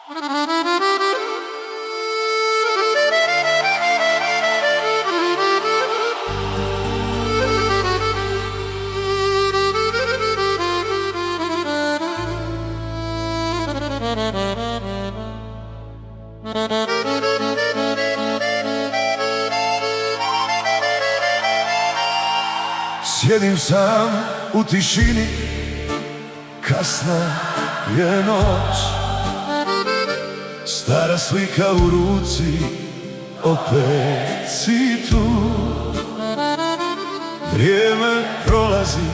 Sjedim sam u tišini, kasna je noć, stara slika u ruci, opet si tu. Vrijeme prolazi,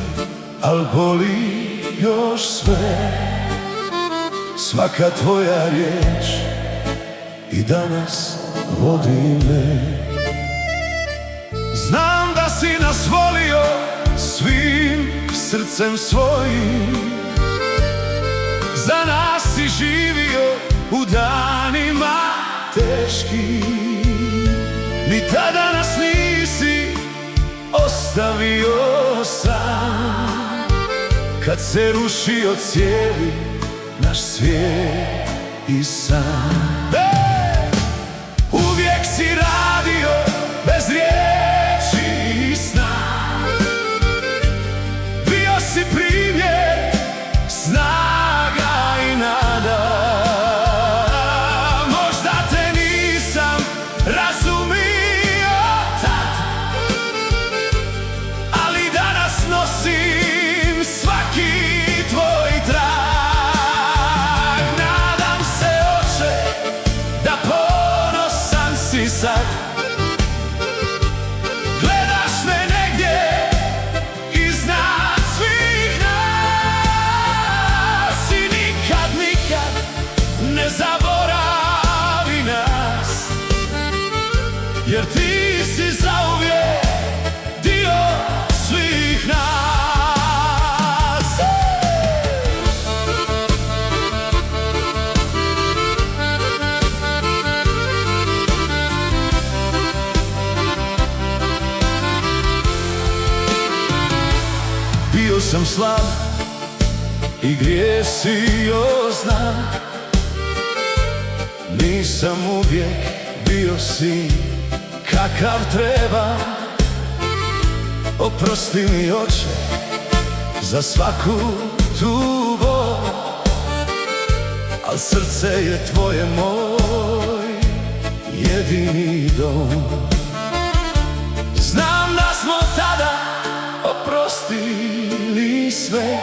al boli još sve, svaka tvoja riječ i danas vodi me. Znam da si nas volio svim srcem svojim, za nas si živio u danima teškim. Ni tada nas nisi ostavio sam, kad se rušio cijeli naš svijet i san. Uvijek si radio bez riječi i sna, bio si primjer snaga i nada. Možda te nisam razumio tad, ali danas nosim svaki tvoj trag. Nadam se, oče, da ponosan si sad. Gledaš me negdje iznad svih nas i nikad, nikad ne zaboravi nas, jer ti si zauvijek dio svih nas. Bio sam slab i griješio znam, nisam uvijek bio sin kakav treba. Oprosti mi, oče, za svaku tu bol, al srce je tvoje moj jedini dom. Znam da smo tada oprostili sve,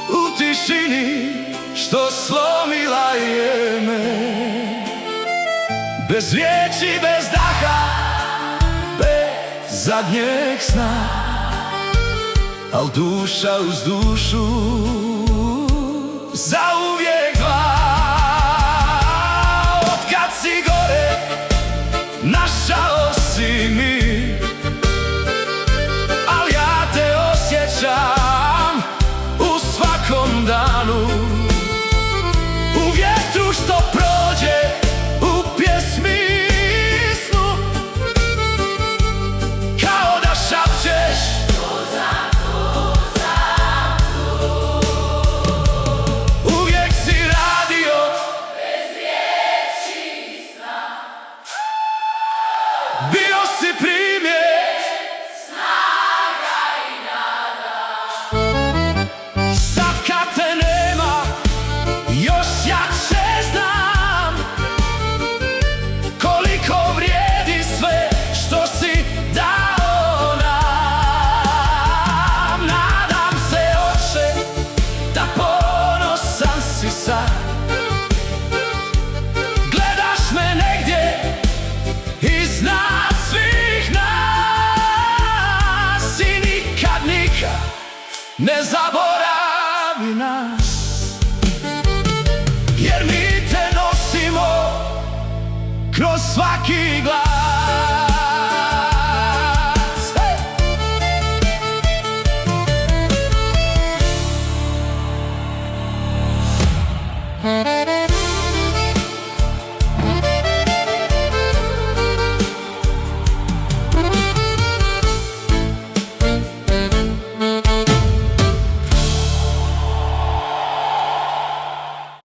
u tišini što slomila je me. Bez riječi, bez daha, bez zadnjeg sna, al duša uz dušu zauvijek dva. Otkad si gore našao si mir, al ja te osjećam u svakom danu. U vjetru što prođe, u pjesmi i snu, kao da šapćeš tuzam, tuzam, tuzam. Uvijek si radio bez riječi i sna, bio si primjer snaga i nada. Sad kad te nema, još jače znam koliko vrijedi sve što si dao nam. Nadam se, oče, da ponosan si sad. Gledaš me negdje iznad svih nas i nikad, nikad ne zaboravi nas, jer mi te nosimo kroz svaki glas.